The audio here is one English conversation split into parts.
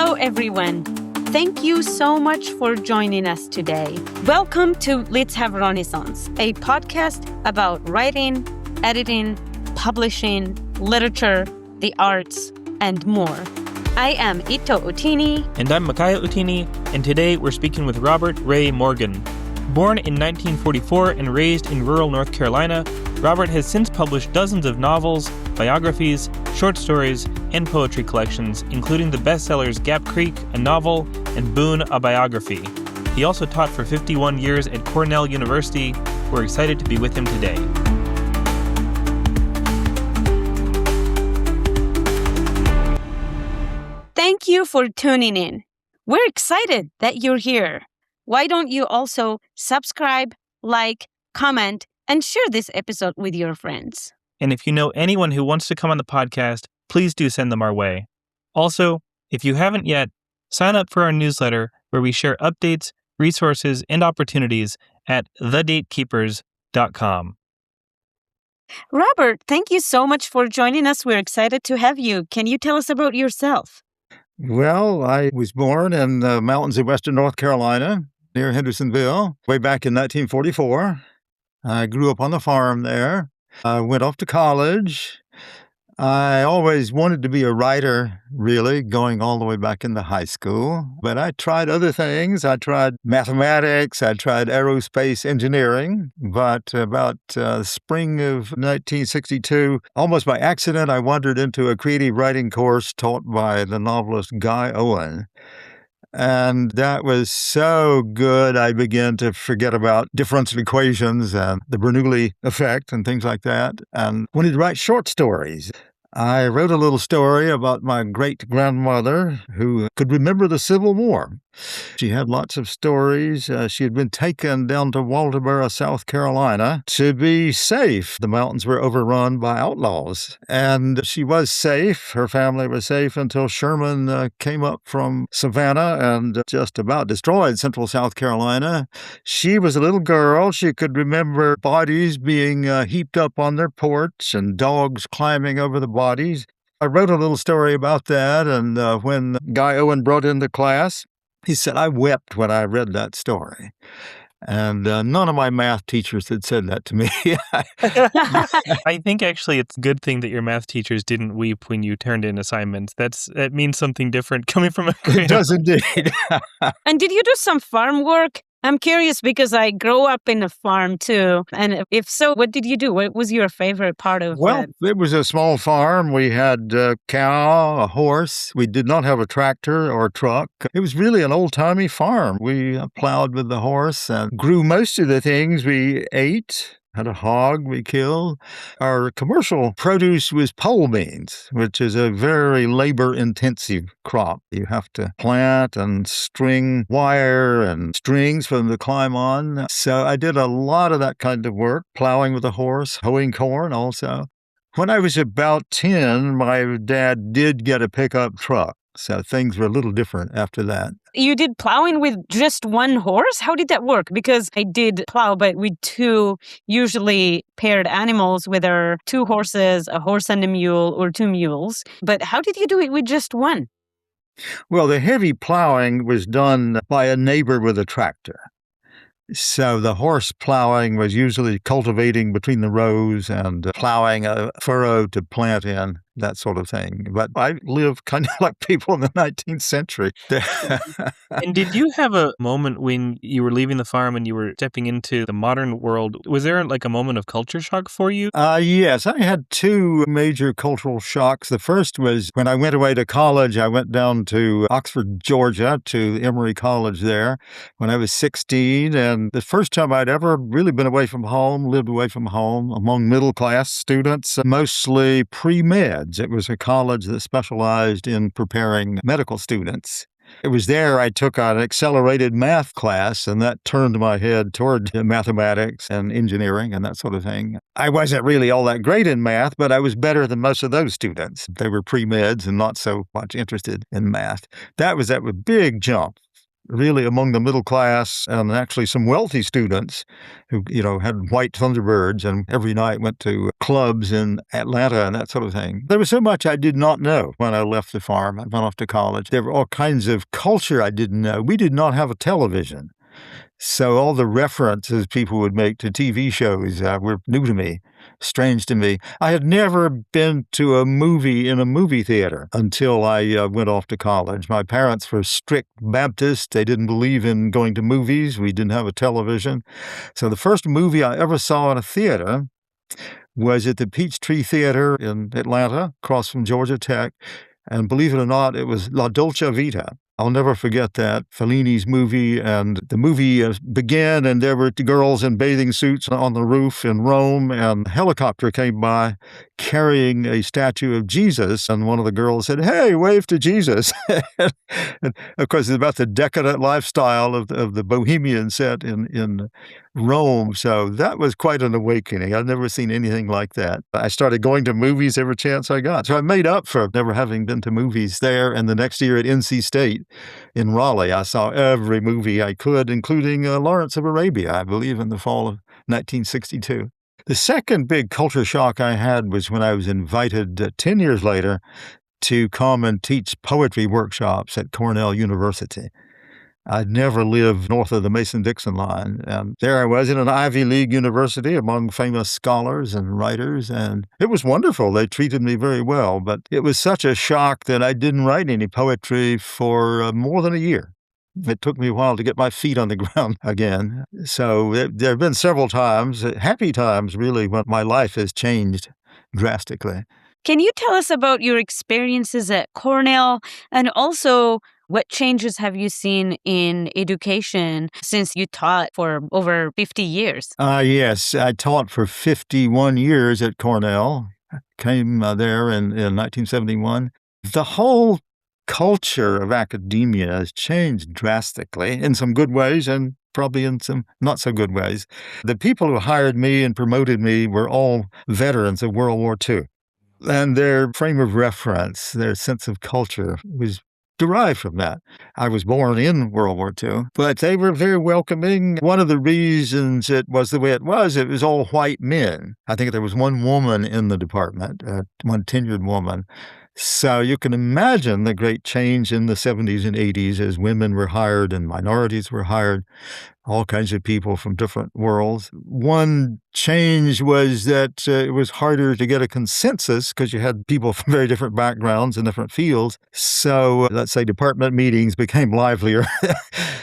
Hello, everyone. Thank you so much for joining us today. Welcome to Let's Have Renaissance, a podcast about writing, editing, publishing, literature, the arts, and more. I am Ito Utini. And I'm Makaya Utini, and today we're speaking with Robert Ray Morgan. Born in 1944 and raised in rural North Carolina, Robert has since published dozens of novels, biographies, short stories, and poetry collections, including the bestsellers Gap Creek, a novel, and Boone, a biography. He also taught for 51 years at Cornell University. We're excited to be with him today. Thank you for tuning in. We're excited that you're here. Why don't you also subscribe, like, comment, and share this episode with your friends? And if you know anyone who wants to come on the podcast, please do send them our way. Also, if you haven't yet, sign up for our newsletter where we share updates, resources, and opportunities at thedatekeepers.com. Robert, thank you so much for joining us. We're excited to have you. Can you tell us about yourself? Well, I was born in the mountains of western North Carolina, near Hendersonville, way back in 1944. I grew up on the farm there. I went off to college. I always wanted to be a writer, really, going all the way back into high school. But I tried other things. I tried mathematics. I tried aerospace engineering. But about spring of 1962, almost by accident, I wandered into a creative writing course taught by the novelist Guy Owen. And that was so good, I began to forget about differential equations and the Bernoulli effect and things like that, and wanted to write short stories. I wrote a little story about my great-grandmother who could remember the Civil War. She had lots of stories. She had been taken down to Waldoboro, South Carolina, to be safe. The mountains were overrun by outlaws, and she was safe. Her family was safe until Sherman came up from Savannah and just about destroyed central South Carolina. She was a little girl. She could remember bodies being heaped up on their porch and dogs climbing over the bodies. I wrote a little story about that, and when Guy Owen brought into class, he said, I wept when I read that story. And none of my math teachers had said that to me. I think actually it's a good thing that your math teachers didn't weep when you turned in assignments. That means something different coming from a It does indeed. And did you do some farm work? I'm curious because I grew up in a farm too. And if so, what did you do? What was your favorite part of Well, it was a small farm. We had a cow, a horse. We did not have a tractor or a truck. It was really an old-timey farm. We plowed with the horse and grew most of the things we ate. Had a hog we killed. Our commercial produce was pole beans, which is a very labor-intensive crop. You have to plant and string wire and strings for them to climb on. So I did a lot of that kind of work, plowing with a horse, hoeing corn also. When I was about 10, my dad did get a pickup truck. So things were a little different after that. You did plowing with just one horse? How did that work? Because I did plow, but with two usually paired animals, whether two horses, a horse and a mule, or two mules. But how did you do it with just one? Well, the heavy plowing was done by a neighbor with a tractor. So the horse plowing was usually cultivating between the rows and plowing a furrow to plant in, that sort of thing. But I live kind of like people in the 19th century. And did you have a moment when you were leaving the farm and you were stepping into the modern world? Was there like a moment of culture shock for you? Yes, I had two major cultural shocks. The first was when I went away to college. I went down to Oxford, Georgia, to Emory College there when I was 16. And the first time I'd ever really been away from home, lived away from home among middle-class students, mostly pre-med. It was a college that specialized in preparing medical students. It was there I took an accelerated math class, and that turned my head toward mathematics and engineering and that sort of thing. I wasn't really all that great in math, but I was better than most of those students. They were pre-meds and not so much interested in math. That was a big jump really among the middle class and actually some wealthy students who, had white Thunderbirds and every night went to clubs in Atlanta and that sort of thing. There was so much I did not know when I left the farm. I went off to college. There were all kinds of culture I didn't know. We did not have a television. So all the references people would make to TV shows were new to me, strange to me. I had never been to a movie in a movie theater until I went off to college. My parents were strict Baptists. They didn't believe in going to movies. We didn't have a television. So the first movie I ever saw in a theater was at the Peachtree Theater in Atlanta, across from Georgia Tech. And believe it or not, it was La Dolce Vita. I'll never forget that, Fellini's movie. And the movie began, and there were girls in bathing suits on the roof in Rome, and a helicopter came by carrying a statue of Jesus, and one of the girls said, "Hey, wave to Jesus." And of course, it's about the decadent lifestyle of the bohemian set in Rome. So that was quite an awakening. I'd never seen anything like that. I started going to movies every chance I got. So I made up for never having been to movies there. And the next year at NC State in Raleigh, I saw every movie I could, including Lawrence of Arabia, I believe, in the fall of 1962. The second big culture shock I had was when I was invited 10 years later to come and teach poetry workshops at Cornell University. I'd never lived north of the Mason-Dixon line, and there I was in an Ivy League university among famous scholars and writers, and it was wonderful. They treated me very well, but it was such a shock that I didn't write any poetry for more than a year. It took me a while to get my feet on the ground again. So there have been several times, happy times really, when my life has changed drastically. Can you tell us about your experiences at Cornell, and also what changes have you seen in education since you taught for over 50 years? Yes, I taught for 51 years at Cornell. I came there in 1971. The whole culture of academia has changed drastically in some good ways and probably in some not so good ways. The people who hired me and promoted me were all veterans of World War II. And their frame of reference, their sense of culture was derived from that. I was born in World War II, but they were very welcoming. One of the reasons it was the way it was all white men. I think there was one woman in the department, one tenured woman. So you can imagine the great change in the 70s and 80s as women were hired and minorities were hired, all kinds of people from different worlds. One change was that it was harder to get a consensus because you had people from very different backgrounds and different fields. So let's say department meetings became livelier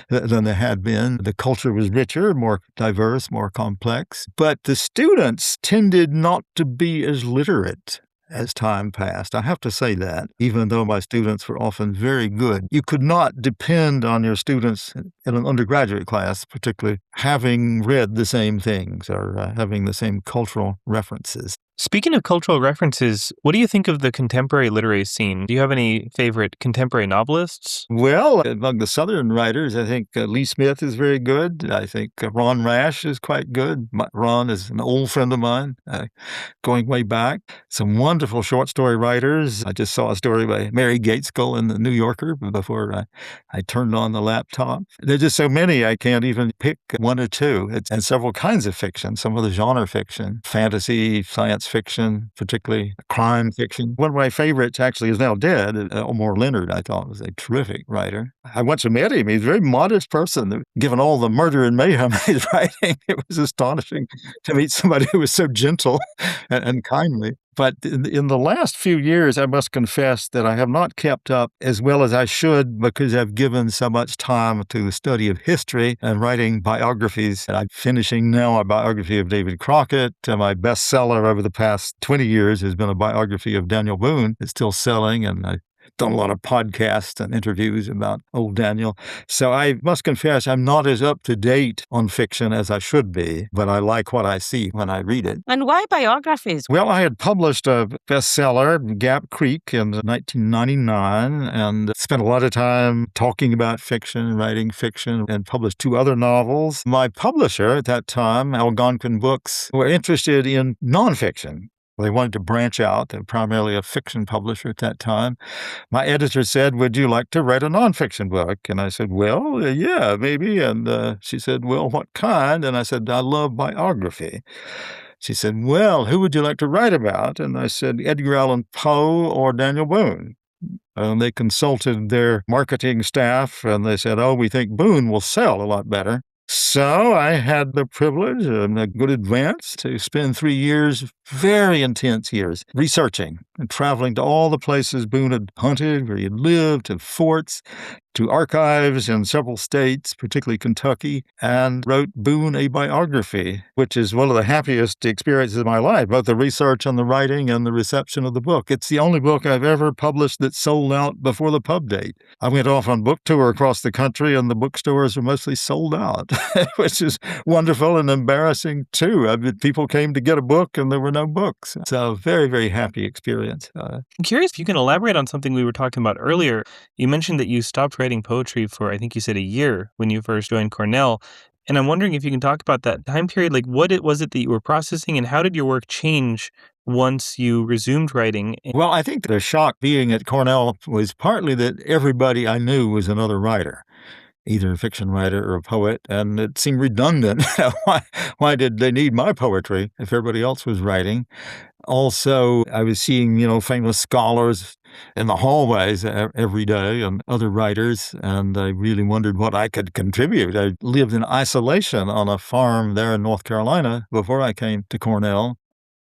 than they had been. The culture was richer, more diverse, more complex. But the students tended not to be as literate as time passed. I have to say that, even though my students were often very good. You could not depend on your students in an undergraduate class, particularly, having read the same things or having the same cultural references. Speaking of cultural references, what do you think of the contemporary literary scene? Do you have any favorite contemporary novelists? Well, among the Southern writers, I think Lee Smith is very good. I think Ron Rash is quite good. Ron is an old friend of mine, going way back. Some wonderful short story writers. I just saw a story by Mary Gaitskill in the New Yorker before I turned on the laptop. There's just so many, I can't even pick one or two. And several kinds of fiction, some of the genre fiction, fantasy, science fiction, particularly crime fiction. One of my favorites actually is now dead. Elmore Leonard, I thought, was a terrific writer. I once met him. He's a very modest person. Given all the murder and mayhem he's writing, it was astonishing to meet somebody who was so gentle and kindly. But in the last few years, I must confess that I have not kept up as well as I should because I've given so much time to the study of history and writing biographies. And I'm finishing now a biography of David Crockett. My bestseller over the past 20 years has been a biography of Daniel Boone. It's still selling, and I've done a lot of podcasts and interviews about old Daniel. So I must confess I'm not as up to date on fiction as I should be, but I like what I see when I read it. And why biographies? Well, I had published a bestseller, Gap Creek, in 1999, and spent a lot of time talking about fiction, writing fiction, and published 2 other novels. My publisher at that time, Algonquin Books, were interested in nonfiction. They wanted to branch out. They're primarily a fiction publisher at that time. My editor said, "Would you like to write a nonfiction book?" And I said, "Well, yeah, maybe." And she said, "Well, what kind?" And I said, "I love biography." She said, "Well, who would you like to write about?" And I said, "Edgar Allan Poe or Daniel Boone." And they consulted their marketing staff, and they said, "Oh, we think Boone will sell a lot better." So I had the privilege and a good advance to spend 3 years, very intense years, researching and traveling to all the places Boone had hunted, where he had lived, to forts, to archives in several states, particularly Kentucky, and wrote Boone a biography, which is one of the happiest experiences of my life, both the research and the writing and the reception of the book. It's the only book I've ever published that sold out before the pub date. I went off on book tour across the country, and the bookstores were mostly sold out, which is wonderful and embarrassing, too. I mean, people came to get a book, and there were no books. So very, very happy experience. I'm curious if you can elaborate on something we were talking about earlier. You mentioned that you stopped writing poetry for, I think you said, a year when you first joined Cornell. And I'm wondering if you can talk about that time period. Like, what was it that you were processing, and how did your work change once you resumed writing? Well, I think the shock being at Cornell was partly that everybody I knew was another writer, either a fiction writer or a poet, and it seemed redundant. Why did they need my poetry if everybody else was writing? Also, I was seeing, famous scholars in the hallways every day and other writers, and I really wondered what I could contribute. I lived in isolation on a farm there in North Carolina before I came to Cornell.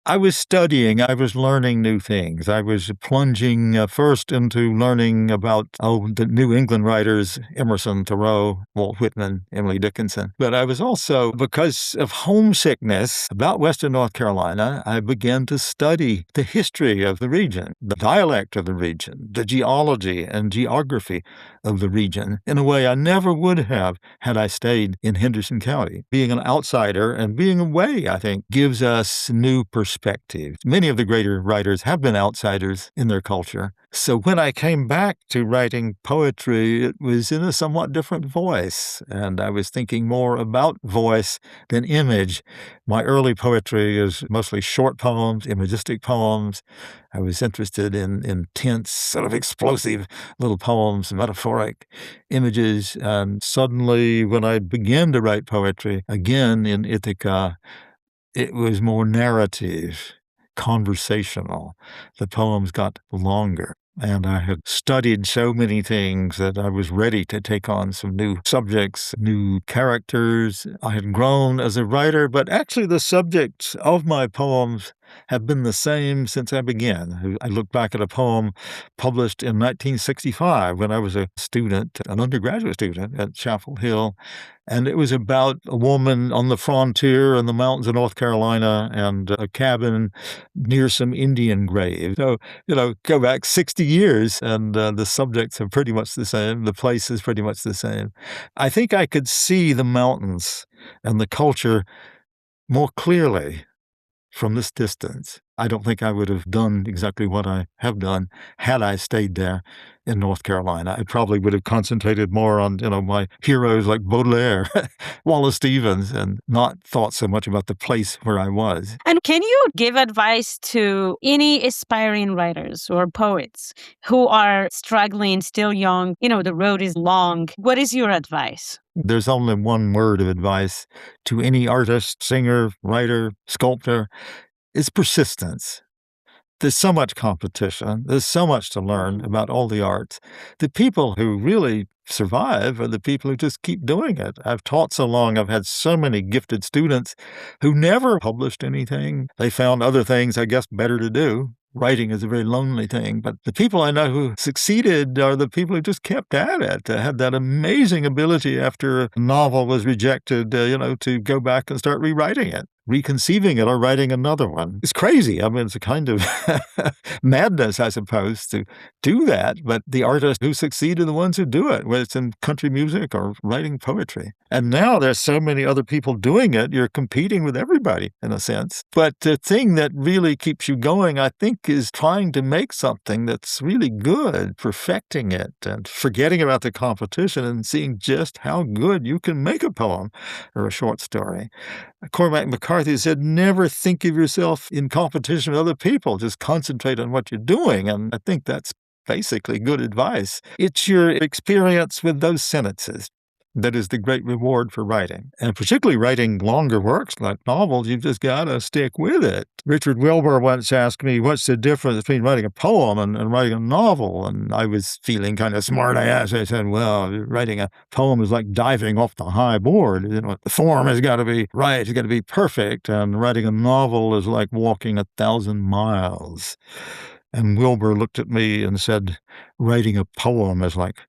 I was studying. I was learning new things. I was plunging first into learning about the New England writers, Emerson, Thoreau, Walt Whitman, Emily Dickinson. But I was also, because of homesickness about Western North Carolina, I began to study the history of the region, the dialect of the region, the geology and geography of the region in a way I never would have had I stayed in Henderson County. Being an outsider and being away, I think, gives us new perspective. Many of the greater writers have been outsiders in their culture. So when I came back to writing poetry, it was in a somewhat different voice, and I was thinking more about voice than image. My early poetry is mostly short poems, imagistic poems. I was interested in intense, sort of explosive little poems, metaphoric images, and suddenly when I began to write poetry again in Ithaca, it was more narrative, conversational. The poems got longer, and I had studied so many things that I was ready to take on some new subjects, new characters. I had grown as a writer, but actually the subjects of my poems have been the same since I began. I look back at a poem published in 1965 when I was a student, an undergraduate student at Chapel Hill, and it was about a woman on the frontier in the mountains of North Carolina and a cabin near some Indian grave. So, go back 60 years, and the subjects are pretty much the same. The place is pretty much the same. I think I could see the mountains and the culture more clearly from this distance. I don't think I would have done exactly what I have done had I stayed there in North Carolina. I probably would have concentrated more on, my heroes like Baudelaire, Wallace Stevens, and not thought so much about the place where I was. And can you give advice to any aspiring writers or poets who are struggling, still young? The road is long. What is your advice? There's only one word of advice to any artist, singer, writer, sculptor. It's persistence. There's so much competition. There's so much to learn about all the arts. The people who really survive are the people who just keep doing it. I've taught so long. I've had so many gifted students who never published anything. They found other things, I guess, better to do. Writing is a very lonely thing, but the people I know who succeeded are the people who just kept at it, had that amazing ability after a novel was rejected, to go back and start rewriting it, reconceiving it, or writing another one. It's crazy. I mean, it's a kind of madness, I suppose, to do that, but the artists who succeed are the ones who do it, whether it's in country music or writing poetry. And now there's so many other people doing it, you're competing with everybody, in a sense. But the thing that really keeps you going, I think, is trying to make something that's really good, perfecting it, and forgetting about the competition and seeing just how good you can make a poem or a short story. Cormac McCarthy said, never think of yourself in competition with other people. Just concentrate on what you're doing. And I think that's basically good advice. It's your experience with those sentences that is the great reward for writing. And particularly writing longer works like novels, you've just got to stick with it. Richard Wilbur once asked me, what's the difference between writing a poem and writing a novel? And I was feeling kind of smart-ass. I said, well, writing a poem is like diving off the high board. The form has got to be right. It's got to be perfect. And writing a novel is like walking 1,000 miles. And Wilbur looked at me and said, writing a poem is like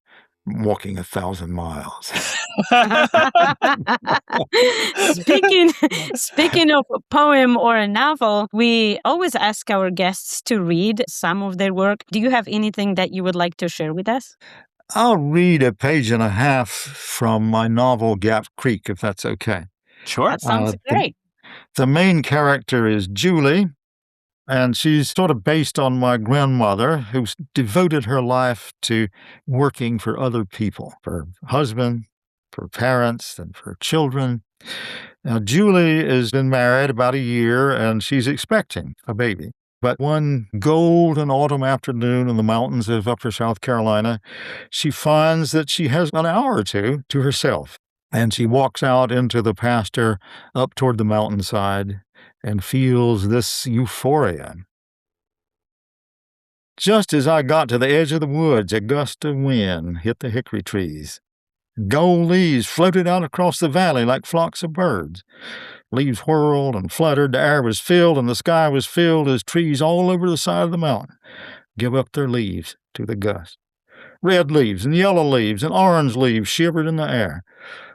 walking 1,000 miles. Speaking of a poem or a novel, we always ask our guests to read some of their work. Do you have anything that you would like to share with us? I'll read a page and a half from my novel Gap Creek, if that's okay. Sure. That sounds great. The main character is Julie, and she's sort of based on my grandmother, who's devoted her life to working for other people, for her husband, for parents, and for children. Now, Julie has been married about a year, and she's expecting a baby. But one golden autumn afternoon in the mountains of upper South Carolina, she finds that she has an hour or two to herself. And she walks out into the pasture up toward the mountainside and feels this euphoria. Just as I got to the edge of the woods, a gust of wind hit the hickory trees. Gold leaves floated out across the valley like flocks of birds. Leaves whirled and fluttered, the air was filled, and the sky was filled as trees all over the side of the mountain give up their leaves to the gust. Red leaves and yellow leaves and orange leaves shivered in the air.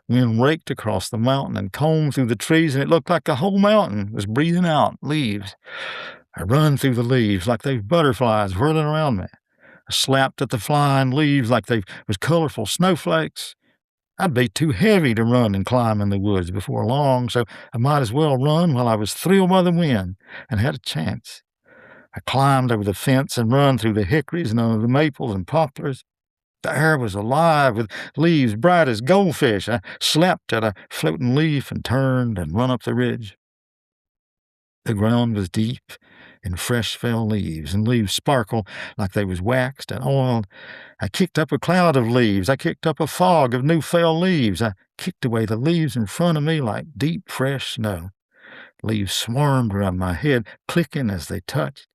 Wind raked across the mountain and combed through the trees, and it looked like the whole mountain was breathing out leaves. I run through the leaves like they were butterflies whirling around me. I slapped at the flying leaves like they was colorful snowflakes. I'd be too heavy to run and climb in the woods before long, so I might as well run while I was thrilled by the wind and had a chance. I climbed over the fence and run through the hickories and under the maples and poplars. The air was alive with leaves bright as goldfish. I slapped at a floating leaf and turned and run up the ridge. The ground was deep in fresh fell leaves, and leaves sparkled like they was waxed and oiled. I kicked up a cloud of leaves. I kicked up a fog of new fell leaves. I kicked away the leaves in front of me like deep, fresh snow. Leaves swarmed around my head, clicking as they touched.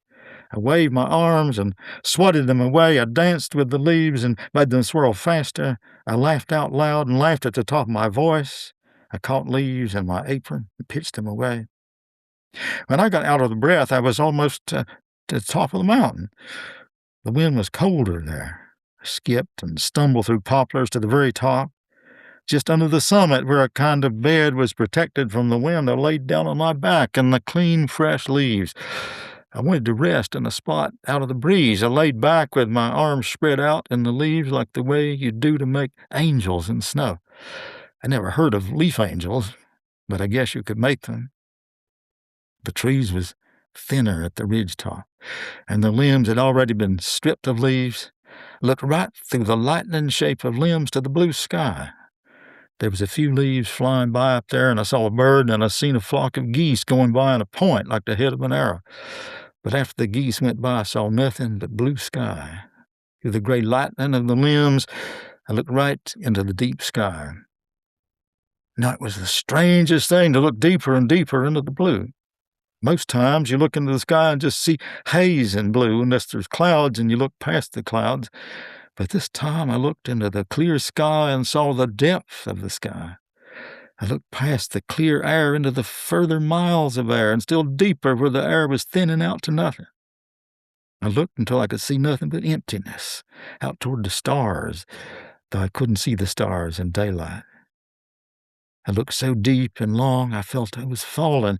I waved my arms and swatted them away. I danced with the leaves and made them swirl faster. I laughed out loud and laughed at the top of my voice. I caught leaves in my apron and pitched them away. When I got out of the breath, I was almost to the top of the mountain. The wind was colder there. I skipped and stumbled through poplars to the very top. Just under the summit, where a kind of bed was protected from the wind, I laid down on my back in the clean, fresh leaves. I wanted to rest in a spot out of the breeze. I laid back with my arms spread out in the leaves like the way you do to make angels in snow. I never heard of leaf angels, but I guess you could make them. The trees was thinner at the ridge top, and the limbs had already been stripped of leaves. I looked right through the lightning shape of limbs to the blue sky. There was a few leaves flying by up there, and I saw a bird, and I seen a flock of geese going by on a point like the head of an arrow. But after the geese went by, I saw nothing but blue sky. Through the gray lightning of the limbs, I looked right into the deep sky. Now, it was the strangest thing to look deeper and deeper into the blue. Most times you look into the sky and just see haze and blue unless there's clouds and you look past the clouds. But this time I looked into the clear sky and saw the depth of the sky. I looked past the clear air into the further miles of air and still deeper where the air was thinning out to nothing. I looked until I could see nothing but emptiness out toward the stars, though I couldn't see the stars in daylight. I looked so deep and long I felt I was falling.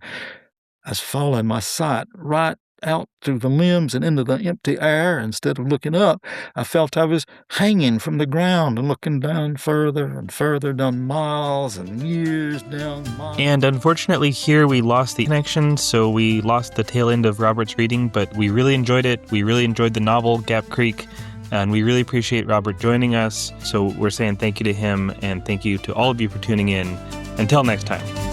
I was following my sight right out through the limbs and into the empty air. Instead of looking up, I felt I was hanging from the ground and looking down further and further, down miles and years down miles. And unfortunately here we lost the connection, so we lost the tail end of Robert's reading, but we really enjoyed it. We really enjoyed the novel, Gap Creek, and we really appreciate Robert joining us. So we're saying thank you to him, and thank you to all of you for tuning in. Until next time.